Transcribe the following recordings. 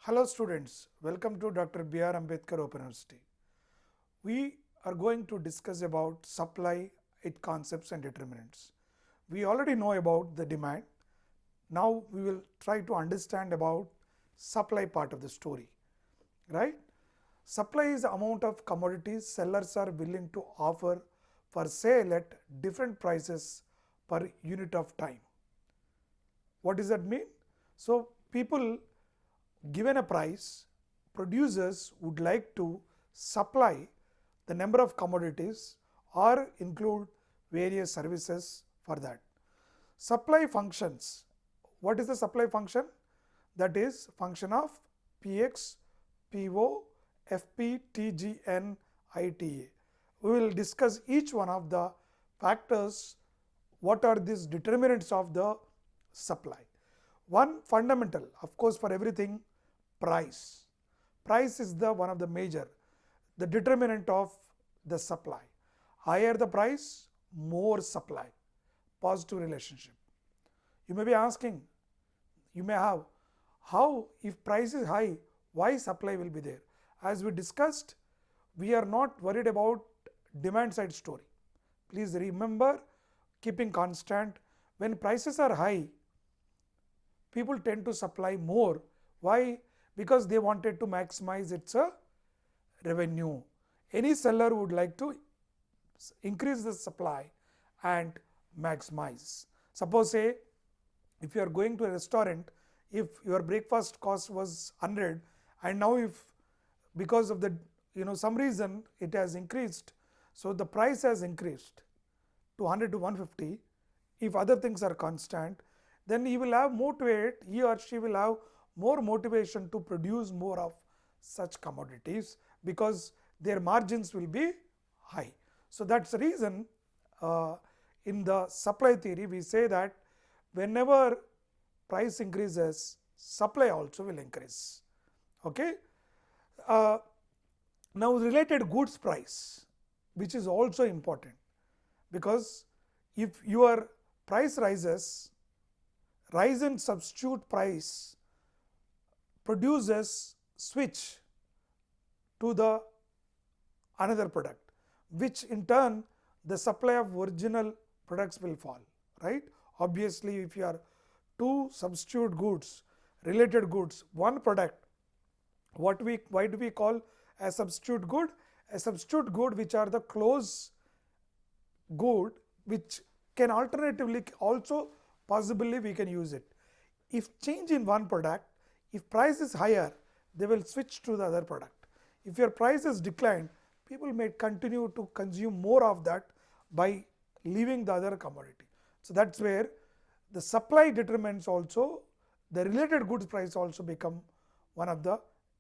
Hello students, welcome to Dr. B.R. Ambedkar Open University. We are going to discuss about supply, its concepts and determinants. We already know about the demand. Now we will try to understand about supply part of the story, right? Supply is the amount of commodities sellers are willing to offer for sale at different prices per unit of time. What does that mean? So people given a price, producers would like to supply the number of commodities or include various services for that. Supply functions. What is the supply function? That is function of Px, Po, Fp, Tgn, Ita. We will discuss each one of the factors, what are these determinants of the supply. One fundamental, of course, for everything, price. Price is the one of the major, the determinant of the supply. Higher the price, more supply. Positive relationship. You may be asking, you may have, how if price is high, why supply will be there? As we discussed, we are not worried about demand side story. Please remember, keeping constant, when prices are high, people tend to supply more. Why? Because they wanted to maximize its revenue. Any seller would like to increase the supply and maximize. Suppose say if you are going to a restaurant, if your breakfast cost was 100 and now if because of the some reason it has increased, so the price has increased to 100 to 150. If other things are constant, then he will have he or she will have more motivation to produce more of such commodities because their margins will be high. So that's the reason in the supply theory we say that whenever price increases, supply also will increase. Okay. Now related goods price, which is also important, because if your price rises, rise in substitute price produces switch to the another product, which in turn the supply of original products will fall, right? Obviously, if you are two substitute goods, related goods, one product, why do we call a substitute good? A substitute good which are the close good which can alternatively also possibly we can use it. If change in one product, if price is higher, they will switch to the other product. If your price is declined, people may continue to consume more of that by leaving the other commodity. So that's where the supply determines also the related goods price also become one of the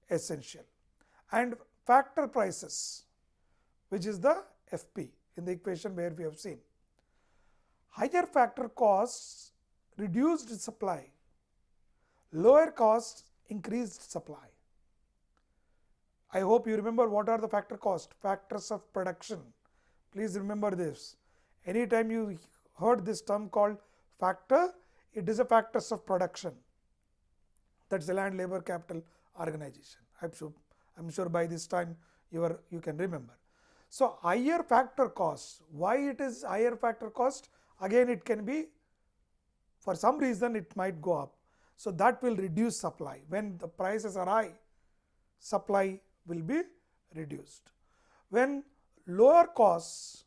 essential. And factor prices, which is the Fp in the equation where we have seen. Higher factor costs reduced supply, lower costs increased supply. I hope you remember what are the factor cost, factors of production. Please remember this. Anytime you heard this term called factor, it is a factors of production. That's the land, labor, capital organization. I'm sure by this time you can remember. So higher factor costs. Why it is higher factor cost? Again, it can be for some reason it might go up. So that will reduce supply. When the prices are high, supply will be reduced. When lower costs,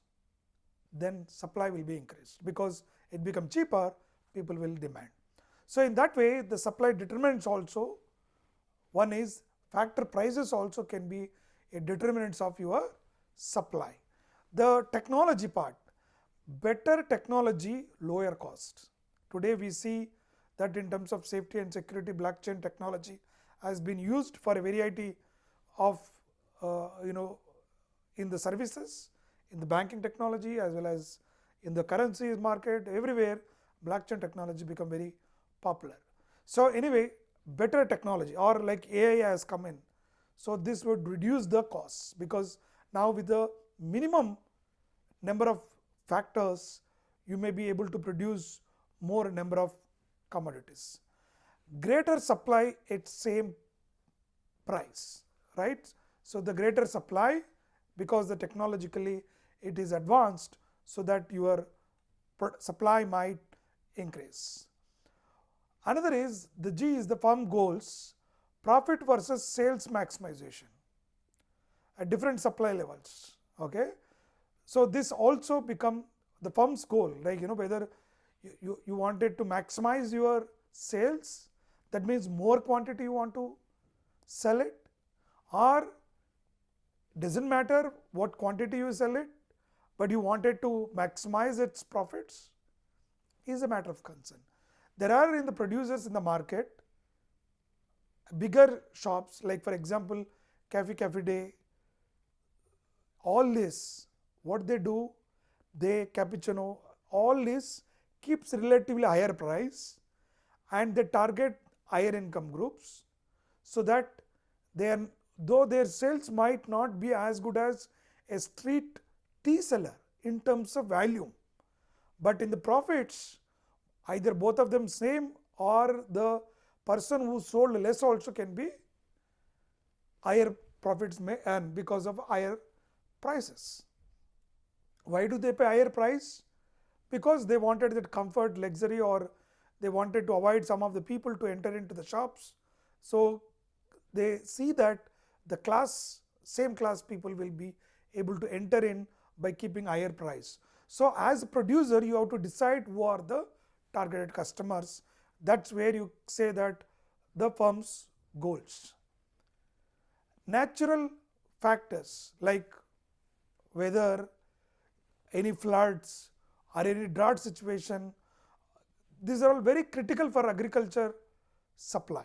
then supply will be increased because it becomes cheaper, people will demand. So in that way, the supply determinants also, one is factor prices also can be a determinants of your supply. The technology part, better technology, lower cost. Today we see that in terms of safety and security, blockchain technology has been used for a variety of in the services, in the banking technology as well as in the currencies market, everywhere blockchain technology become very popular. So anyway, better technology or like AI has come in. So this would reduce the costs because now with the minimum number of factors, you may be able to produce more number of commodities. Greater supply at same price, right? So the greater supply, because the technologically it is advanced, so that your supply might increase. Another is the G is the firm goals, profit versus sales maximization at different supply levels. Okay, so this also become the firm's goal, like whether you wanted to maximize your sales, that means more quantity you want to sell it, or doesn't matter what quantity you sell it, but you wanted to maximize its profits, is a matter of concern. There are in the producers in the market bigger shops, like for example Cafe Day. All this, what they do, they cappuccino, all this keeps relatively higher price, and they target higher income groups, so that though their sales might not be as good as a street tea seller in terms of volume, but in the profits either both of them same, or the person who sold less also can be higher profits may earn because of higher prices. Why do they pay higher price? Because they wanted that comfort, luxury, or they wanted to avoid some of the people to enter into the shops. So they see that the same class people will be able to enter in by keeping higher price. So as a producer, you have to decide who are the targeted customers. That's where you say that the firm's goals. Natural factors like weather, any floods, or any drought situation, these are all very critical for agriculture supply.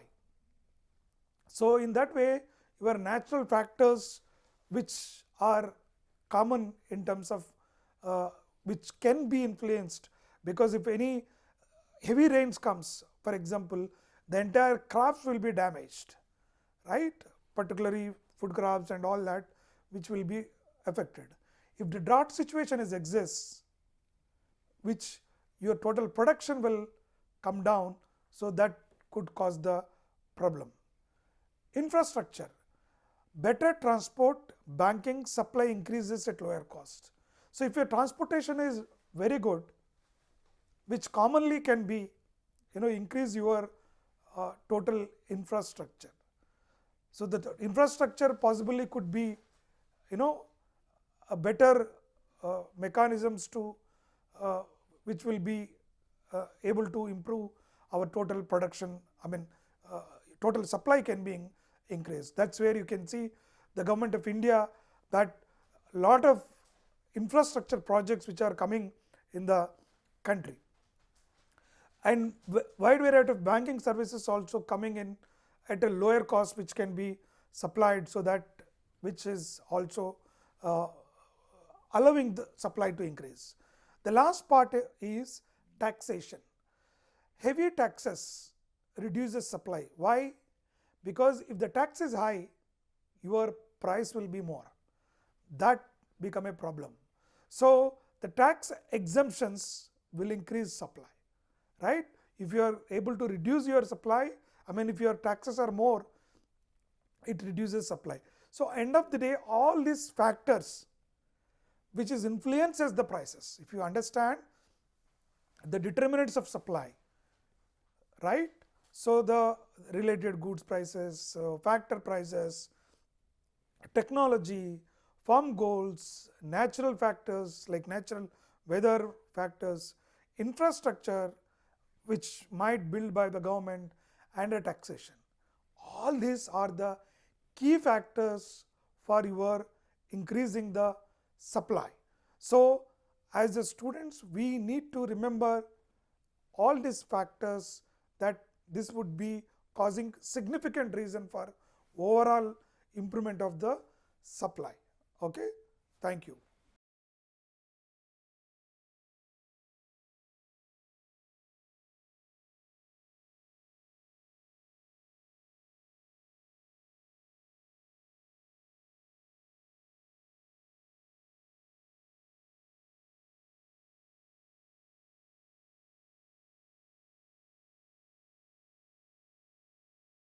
So in that way, your natural factors which are common in terms of which can be influenced, because if any heavy rains comes, for example, the entire crops will be damaged, right? Particularly food crops and all that, which will be affected. If the drought situation exists, which your total production will come down, so that could cause the problem. Infrastructure, better transport, banking, supply increases at lower cost. So if your transportation is very good, which commonly can be, increase your total infrastructure. So the infrastructure possibly could be, a better mechanisms to which will be able to improve our total production. Total supply can be increased. That's where you can see the government of India, that lot of infrastructure projects which are coming in the country, and wide variety of banking services also coming in at a lower cost, which can be supplied, so that which is also allowing the supply to increase. The last part is taxation. Heavy taxes reduces supply. Why? Because if the tax is high, your price will be more. That become a problem. So the tax exemptions will increase supply, right? If you are able to reduce your supply, if your taxes are more, it reduces supply. So end of the day, all these factors which is influences the prices. If you understand the determinants of supply, right? So the related goods prices, factor prices, technology, firm goals, natural factors like natural weather factors, infrastructure which might build by the government, and a taxation. All these are the key factors for your increasing the supply. So as the students, we need to remember all these factors, that this would be causing significant reason for overall improvement of the supply. Okay, thank you.